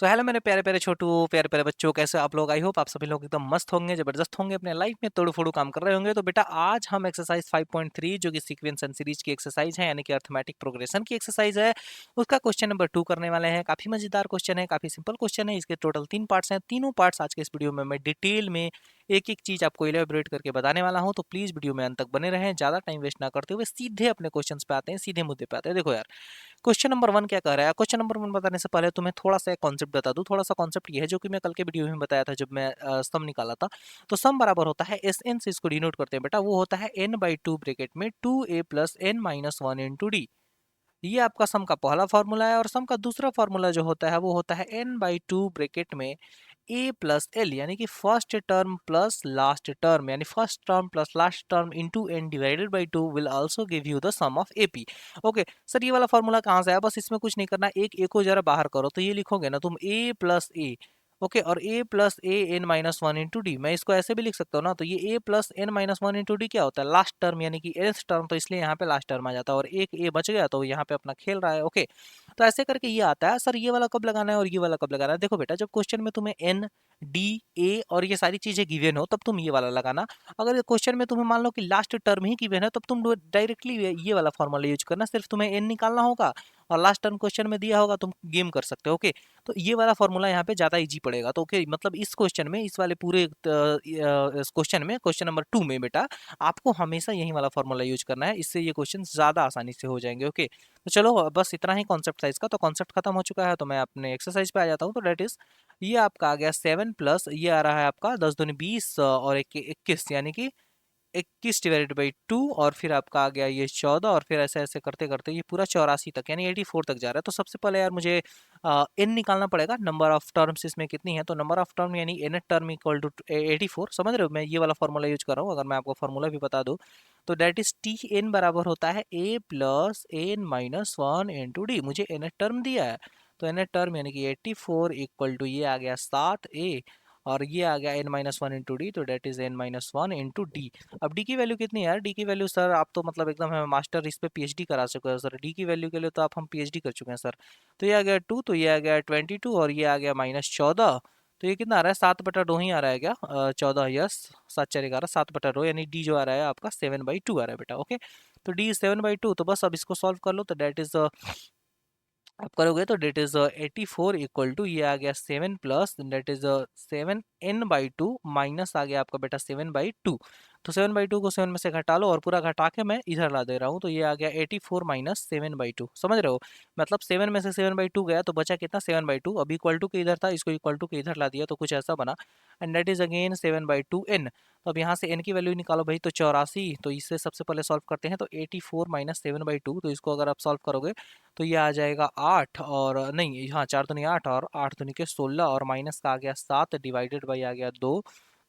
So hello मेरे प्यारे प्यारे छोटू, प्यारे प्यारे बच्चों, कैसे आप लोग? आई होप आप सभी लोग एकदम मस्त होंगे, जबरदस्त होंगे, अपने लाइफ में तोड़ू फोड़ू काम कर रहे होंगे। तो बेटा आज हम एक्सरसाइज 5.3 जो कि सीक्वेंस एंड सीरीज की एक्सरसाइज है, यानी कि अर्थमेटिक प्रोग्रेशन की एक्सरसाइज है, उसका क्वेश्चन नंबर 2 करने वाले हैं। काफी मजेदार क्वेश्चन है, काफी सिंपल क्वेश्चन है। इसके टोटल 3 पार्ट्स हैं। तीनों पार्ट्स आज के इस वीडियो में मैं डिटेल में एक एक चीज आपको इलेबोरेट करके बताने वाला हूं। तो प्लीज वीडियो में अंत तक बने रहें। ज्यादा टाइम वेस्ट ना करते हुए सीधे अपने क्वेश्चन पे आते हैं, सीधे मुद्दे पे आते हैं। देखो यार, क्वेश्चन नंबर 1 क्या कह रहा है? क्वेश्चन नंबर 1 बताने से पहले तुम्हें थोड़ा सा कॉन्सेप्ट बता दूं। थोड़ा सा कॉन्सेप्ट ये है जो कि मैं कल के वीडियो में बताया था, जब मैं सम निकाला था। तो सम बराबर होता है एस एन से इसको डिनोट करते हैं बेटा, वो होता है n/2 ब्रैकेट में 2a plus n minus 1 into D. ये आपका सम का पहला फॉर्मूला है। और सम का दूसरा फॉर्मूला जो होता है वो होता है n/2 ब्रैकेट में ए प्लस एल, यानी कि first term plus last term, यानी first term plus last term into n divided by 2 will also give you the sum of AP. Okay sir, ये वाला फॉर्मूला कहाँ से आया? बस इसमें कुछ नहीं करना, एक ए को जरा बाहर करो तो ये लिखोगे ना तुम ए प्लस ए। ओके, और ए plus A N minus 1 into D. मैं इसको ऐसे भी लिख सकता हूँ ना, तो ये a plus n minus 1 into d क्या होता है? लास्ट टर्म, यानी कि एनथ टर्म, तो इसलिए यहाँ पे लास्ट टर्म आ जाता है और एक ए बच गया तो यहाँ पे अपना खेल रहा है। ओके, तो ऐसे करके ये आता है। सर ये वाला कब लगाना है और ये वाला कब लगाना है? देखो बेटा, जब क्वेश्चन में तुम्हें एन डी ए और ये सारी चीजें गिवन हो तब तुम ये वाला लगाना। अगर क्वेश्चन में तुम्हें मान लो कि लास्ट टर्म ही गिवन है तब तुम डायरेक्टली ये वाला फॉर्मूला यूज करना। सिर्फ तुम्हें एन निकालना होगा और लास्ट टर्म क्वेश्चन में दिया होगा, तुम गेम कर सकते हो। ओके, तो ये वाला फॉर्मूला यहाँ पे ज्यादा इजी पड़ेगा। तो ओके, मतलब इस क्वेश्चन में, इस वाले पूरे क्वेश्चन में, क्वेश्चन नंबर 2 में बेटा आपको हमेशा यही वाला फॉर्मूला यूज करना है। इससे ये क्वेश्चन ज्यादा आसानी से हो जाएंगे। ओके, तो चलो बस इतना ही कॉन्सेप्ट था इसका। तो कॉन्सेप्ट खत्म हो चुका है, तो मैं अपने एक्सरसाइज पे आ जाता हूँ। तो डेट इज, ये आपका आ गया 7 प्लस ये आ रहा है आपका 10 दूनी 20 और 21, यानी कि 21 डिवाइडेड बाई 2, और फिर आपका आ गया ये 14, और फिर ऐसे ऐसे करते करते ये पूरा 84 तक, यानी 84 तक जा रहा है। तो सबसे पहले यार मुझे एन निकालना पड़ेगा। नंबर ऑफ टर्म्स इसमें कितनी है? तो नंबर ऑफ टर्म यानी एन टर्म इक्वल टू 84। समझ रहे हो? मैं ये वाला फॉर्मूला यूज कर रहा हूँ। अगर मैं आपको फॉर्मूला भी बता दूँ तो दैट इज टी एन बराबर होता है a plus n minus 1 into d. मुझे एन टर्म दिया है, तो एन टर्म यानी कि 84 इक्वल टू ये आ गया 7a, और ये आ गया n माइनस 1 इंटू डी, तो that is n minus 1 into d. अब डी की वैल्यू कितनी है यार? डी की वैल्यू सर आप तो मतलब एकदम है मास्टर, इस पे पीएचडी करा चुके हो सर। डी की वैल्यू के लिए तो आप हम पीएचडी कर चुके हैं सर। तो ये आ गया 2, तो ये आ गया 22, और ये आ गया -14। तो ये कितना आ रहा है? 7/2 ही आ रहा है क्या? 14, यस, 7×4 = 7/2, यानी डी जो आ रहा है आपका 7/2 आ रहा है बेटा। ओके, तो डी 7/2। तो बस अब इसको सॉल्व कर लो। तो डेट इज, आप करोगे तो डेट इज 84 इक्वल टू ये आ गया 7 plus that is 7n/2 minus आ गया आपका बेटा 7/2। तो 7/2 को 7 में से घटा लो और पूरा घटा के मैं इधर ला दे रहा हूँ। तो ये आ गया 84 माइनस 7/2। समझ रहे हो? मतलब 7 में से 7/2 गया तो बचा कितना? 7/2। अब इक्वल टू के इधर था, इसको इक्वल टू के इधर ला दिया तो कुछ ऐसा बना, and that is again 7/2 n। तो अब यहाँ से n की वैल्यू निकालो भाई, तो 84। तो इससे सबसे पहले सॉल्व करते हैं। तो 84 माइनस 7/2, तो इसको अगर आप सॉल्व करोगे तो ये आ जाएगा 8, और नहीं, हाँ, 4 दूनी 8 और 8 दूनी के 16, और माइनस का आ गया 7 डिवाइडेड बाई आ गया 2।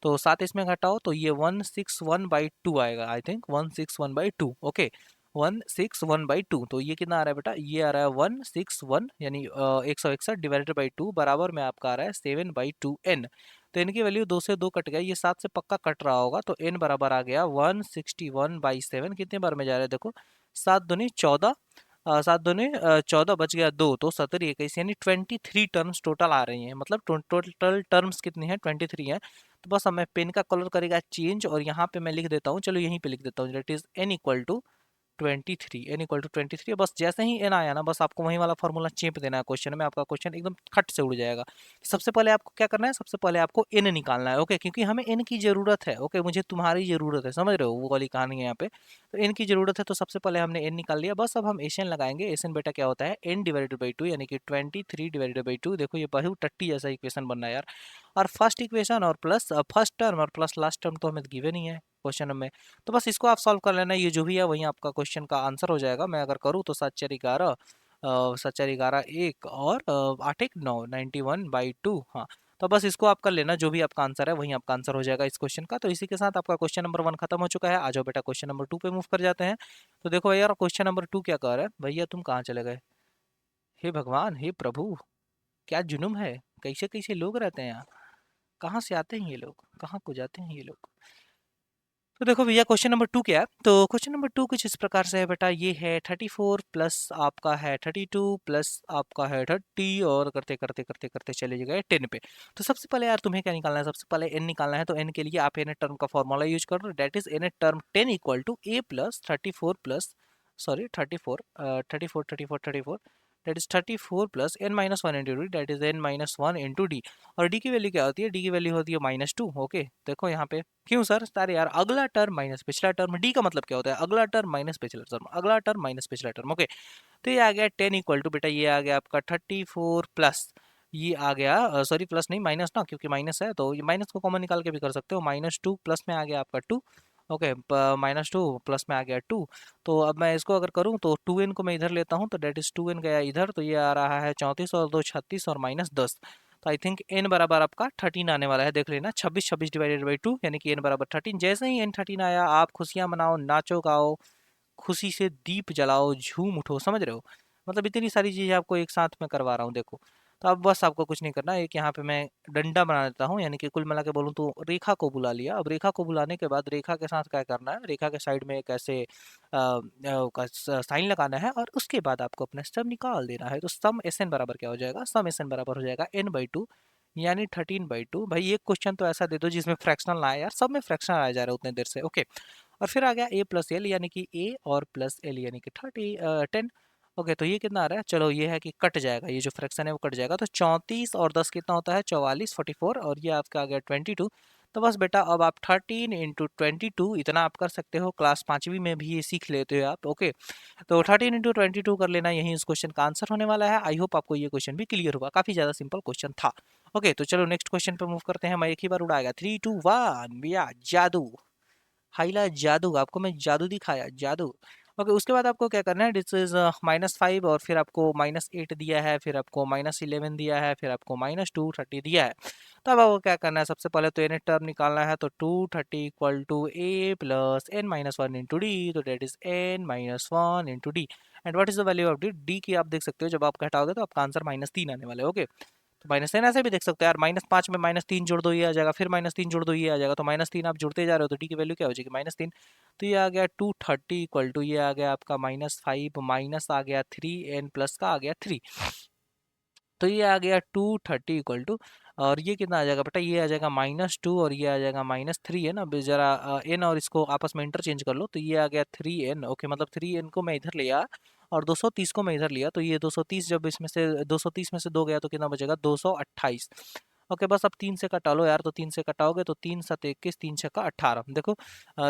तो 7 इसमें घटाओ तो ये 161/2 आएगा। I think 161/2। ओके, 161/2। तो ये कितना आ रहा है बेटा? ये आ रहा है 161, यानी 161 डिवाइडेड बाई 2 बराबर में आपका आ रहा है 7/2n। तो n की वैल्यू 2 से 2 कट गया, ये 7 से पक्का कट रहा होगा, तो n बराबर आ गया 161/7। कितने बार में जा रहा है देखो? 7 दूनी 14, 7 दूनी 14, बच गया 2, तो 17 21, यानी 23 टर्म्स टोटल आ रही हैं। मतलब टोटल टर्म्स कितनी है? 23 है। तो बस अब मैं पेन का कलर करेगा चेंज, और यहाँ पे मैं लिख देता हूँ, चलो यहीं पे लिख देता हूँ, that is n equal to 23, n equal to 23। बस जैसे ही n आया ना, बस आपको वही वाला फॉर्मूला चेप देना है क्वेश्चन में, आपका क्वेश्चन एकदम खट से उड़ जाएगा। सबसे पहले आपको क्या करना है? सबसे पहले आपको n निकालना है। ओके, क्योंकि हमें n की जरूरत है। ओके, मुझे तुम्हारी जरूरत है, समझ रहे हो? वो वाली कहानी है यहाँ पे। तो n की जरूरत है, तो सबसे पहले हमने n निकाल लिया। बस अब हम एशन लगाएंगे। एशन बेटा क्या होता है? n डिवाइडेड बाई 2, यानी कि 23 डिवाइडेड बाई 2। देखो ये बहुत टट्टी जैसा इक्वेशन बन रहा है यार। और फर्स्ट इक्वेशन और प्लस फर्स्ट टर्म और प्लस लास्ट टर्म तो हमें गिवन ही है क्वेश्चन में। तो बस इसको आप सॉल्व कर लेना, ये जो भी है वही आपका क्वेश्चन का आंसर हो जाएगा। मैं अगर करूँ तो 7×4 = 11, 7×4 = 1, और 8×1 = 91/2। हाँ, तो बस इसको आप कर लेना, जो भी आपका आंसर है वही आपका आंसर हो जाएगा इस क्वेश्चन का। तो इसी के साथ आपका क्वेश्चन नंबर 1 खत्म हो चुका है। आ जाओ बेटा क्वेश्चन नंबर 2 पे मूव कर जाते हैं। तो देखो भैया, क्वेश्चन नंबर 2 क्या कह रहा है? भैया तुम कहाँ चले गए? हे भगवान, हे प्रभु, क्या जुनूम है? कैसे कैसे लोग रहते हैं यहाँ? कहाँ से आते हैं ये लोग? कहाँ को जाते हैं ये लोग? तो देखो भैया क्वेश्चन नंबर 2 क्या है। तो क्वेश्चन नंबर 2 कुछ इस प्रकार से है बेटा, ये है 34 प्लस आपका है 32 प्लस आपका है 30 और करते करते करते करते चले गए 10 पे। तो सबसे पहले यार तुम्हें क्या निकालना है, सबसे पहले n निकालना है। तो n के लिए आप n टर्म का फॉर्मूला यूज कर रहे हो, that is n term 10 equal to a plus 34 plus sorry 34 34 34 34 that is 34 plus n minus one into d, that is n minus one into d. और डी की value क्या होती है, D की वैल्यू होती है -2। ओके देखो यहाँ पे क्यों सर, सारे यार अगला टर्म माइनस पिछला टर्म, डी का मतलब क्या होता है, अगला टर्म माइनस पिछला टर्म, अगला टर्म माइनस पिछला टर्म। ओके तो ये आ गया 10 इक्वल टू बेटा, ये आ गया आपका 34 प्लस ये आ गया सॉरी प्लस नहीं माइनस ना, क्योंकि माइनस है तो ये माइनस को कॉमन निकाल के भी कर सकते हो। -2 प्लस में आ गया आपका 2। ओके -2 प्लस में आ गया 2। तो अब मैं इसको अगर करूं तो 2n को मैं इधर लेता हूं, तो डेट इज 2n गया इधर, तो ये आ रहा है 34 और 2 36 और -10। तो आई थिंक n बराबर आपका 13 आने वाला है, देख लेना 26 26 डिवाइडेड बाई 2 यानी कि n बराबर 13। जैसे ही n 13 आया आप खुशियां मनाओ, नाचो गाओ, खुशी से दीप जलाओ, झूम उठो, समझ रहे हो। मतलब इतनी सारी चीज़ें आपको एक साथ में करवा रहा हूँ देखो। तो अब बस आपको कुछ नहीं करना, एक यहाँ पे मैं डंडा बना देता हूँ, यानी कि कुल मिला के बोलूँ तो रेखा को बुला लिया। अब रेखा को बुलाने के बाद रेखा के साथ क्या करना है, रेखा के साइड में एक ऐसे का साइन लगाना है और उसके बाद आपको अपना सम निकाल देना है। तो सम एस एन बराबर क्या हो जाएगा, सम एस एन बराबर हो जाएगा n/2 यानी 13/2। भाई एक क्वेश्चन तो ऐसा दे दो जिसमें फ्रैक्शनल ना आए यार, सब में फ्रैक्शनल आ जा रहा है उतने देर से। ओके और फिर आ गया a प्लस एल यानी कि a और प्लस एल यानी कि 10। ओके तो ये कितना आ रहा है, चलो ये है कि कट जाएगा, ये जो फ्रैक्शन है वो कट जाएगा। तो 34 और 10 कितना होता है, 44 44 और ये आपका आ गया 22। तो बस बेटा अब आप 13 इंटू 22 इतना आप कर सकते हो, क्लास 5वीं में भी ये सीख लेते हो आप। ओके तो 13 इंटू 22 कर लेना, यही इस क्वेश्चन का आंसर होने वाला है। आई होप आपको ये क्वेश्चन भी क्लियर हुआ, काफी ज्यादा सिंपल क्वेश्चन था। ओके तो चलो नेक्स्ट क्वेश्चन पे मूव करते हैं। मैं एक ही बार उड़ाएगा 3 2 1 भैया जादू, हाइला जादू, आपको मैं जादू दिखाया जादू। ओके उसके बाद आपको क्या करना है, दिस इज -5 और फिर आपको -8 दिया है, फिर आपको -11 दिया है, फिर आपको -230 दिया है। तो अब आपको क्या करना है, सबसे पहले तो n टर्म निकालना है। तो 230 equal to a plus n minus one into d, तो that is n minus one into d. And what is the value of d, d की आप देख सकते हो जब आप घटाओगे तो आपका आंसर -3 आने वाला है। ओके तो -10 ऐसे भी देख सकते हो यार, -5 में -3 जोड़ दो ये आ जाएगा, फिर -3 जोड़ दो ये आ जाएगा। तो -3 आप जुड़ते जा रहे हो तो डी की वैल्यू क्या हो जाएगी, -3। तो ये आ गया 230 इक्वल टू ये आ गया आपका -5 माइनस आ गया 3 एन प्लस का आ गया 3। तो ये आ गया 230 इक्वल टू, और ये कितना आ जाएगा बेटा, ये आ जाएगा -2 और ये आ जाएगा -3 है ना। अब जरा एन और इसको आपस में इंटरचेंज कर लो, तो ये आ गया 3n। ओके मतलब 3n को मैं इधर लिया और 230 को मैं इधर लिया, तो ये 230 जब इसमें से 230 में से 2 गया तो कितना बचेगा 228। ओके बस अब 3 से कटा लो यार, तो 3 से कटाओगे तो 3 7 21, 3 6 18। देखो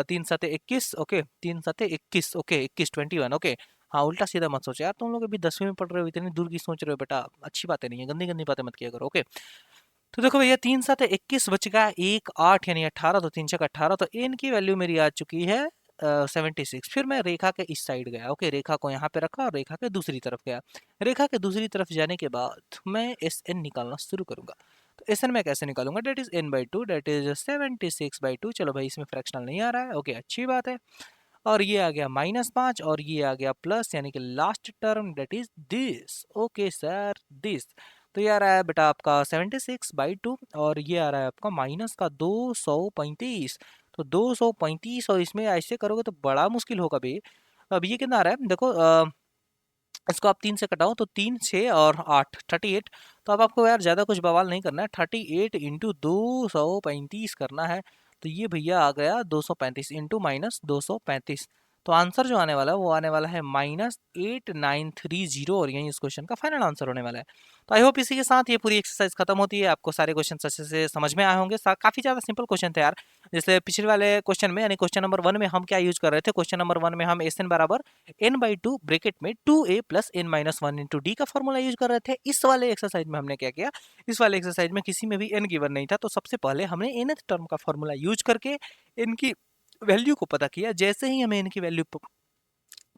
3 7 21, ओके 3 7 21, ओके 21 21। ओके हाँ उल्टा सीधा मत सोचो यार, तुम लोग अभी 10वीं में पढ़ रहे हो, इतनी दूर की सोच रहे हो बेटा, अच्छी बातें नहीं है, गंदी गंदी बातें मत किया करो। ओके तो देखो भैया 3 7 21 बच गया 1 8 यानी 18, तो 3 6 18, तो एन की वैल्यू मेरी आ चुकी है 76। फिर मैं रेखा के इस साइड गया। ओके रेखा को यहाँ पे रखा और रेखा के दूसरी तरफ गया। रेखा के दूसरी तरफ जाने के बाद मैं एस एन निकालना शुरू करूंगा। तो एस एन मैं कैसे निकालूंगा, date is n/2 date is 76/2। चलो भाई इसमें फ्रैक्शनल नहीं आ रहा है, ओके अच्छी बात है। और ये आ गया -5 और ये आ गया प्लस, यानी कि last term debt is this. Okay sir this. तो ये आ रहा है बेटा आपका 76/2 और ये आ रहा है आपका माइनस का 235। तो 235 और इसमें ऐसे करोगे तो बड़ा मुश्किल होगा भाई। अब ये कितना आ रहा है देखो, इसको आप 3 से कटाओ तो 3 6 और 8 38। तो अब आपको यार ज़्यादा कुछ बवाल नहीं करना है, 38 इंटू 235 करना है। तो ये भैया आ गया 235 इंटू -235। तो आंसर जो आने वाला है वो आने वाला है -8930 और यही इस क्वेश्चन का फाइनल आंसर होने वाला है। तो आई होप इसी के साथ ये पूरी एक्सरसाइज खत्म होती है, आपको सारे क्वेश्चन अच्छे से समझ में आए होंगे। काफ़ी ज़्यादा सिंपल क्वेश्चन थे यार। जैसे पिछले वाले क्वेश्चन में यानी क्वेश्चन नंबर 1 में हम क्या यूज कर रहे थे, क्वेश्चन नंबर 1 में हम एस एन बराबर n/2 ब्रैकेट में 2a plus n minus one into D का फॉर्मूला यूज कर रहे थे। इस वाले एक्सरसाइज में हमने क्या किया, इस वाले एक्सरसाइज में किसी में भी n गिवन नहीं था, तो सबसे पहले हमने nth टर्म का फॉर्मूला यूज करके n की वैल्यू को पता किया। जैसे ही हमें n की वैल्यू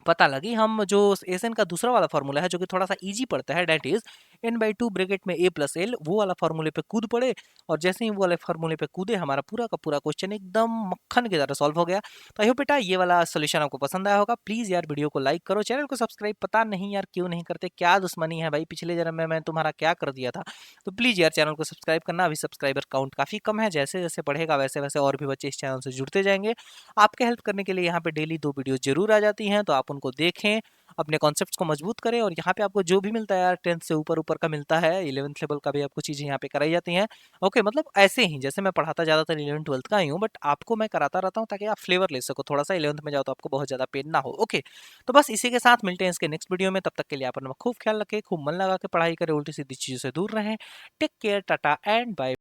पता लगी। हम जो एसएन का दूसरा वाला फॉर्मूला है जो कि थोड़ा सा इजी पड़ता है, that is an by two bracket में ए प्लस एल, वो वाला फॉर्मूले पे कूद पड़े और जैसे ही वो वाले फॉर्मूले पे कूदे हमारा पूरा का पूरा क्वेश्चन एकदम मक्खन की तरह सॉल्व हो गया। तो आई होप बेटा ये वाला सोल्यूशन आपको पसंद आया होगा। प्लीज यार वीडियो को लाइक करो, चैनल को सब्सक्राइब, पता नहीं यार क्यों नहीं करते, क्या दुश्मनी है भाई, पिछले जन्म में मैं तुम्हारा क्या कर दिया था। तो प्लीज यार चैनल को सब्सक्राइब करना, अभी सब्सक्राइबर काउंट काफी कम है, जैसे जैसे बढ़ेगा वैसे वैसे और भी बच्चे इस चैनल से जुड़ते जाएंगे। आपके हेल्प करने के लिए यहाँ पे डेली 2 वीडियो जरूर आ जाती हैं, तो आप उनको देखें, अपने कॉन्सेप्ट्स को मजबूत करें। और यहाँ पे आपको जो भी मिलता है यार 10th से ऊपर ऊपर का मिलता है, 11th लेवल का भी आपको चीज़ें यहाँ पे कराई जाती हैं। ओके, मतलब ऐसे ही जैसे मैं पढ़ाता ज़्यादातर 11th 12th का ही हूँ, बट आपको मैं कराता रहता हूँ ताकि आप फ्लेवर ले सको थोड़ा सा, 11th में जाओ तो आपको बहुत ज़्यादा पेन ना हो। ओके, तो बस इसी के साथ मिलते हैं इसके नेक्स्ट वीडियो में, तब तक के लिए आप अपना खूब ख्याल रखें, खूब मन लगा के पढ़ाई करें, उल्टी सीधी चीज़ों से दूर रहें। Take care, tata and bye.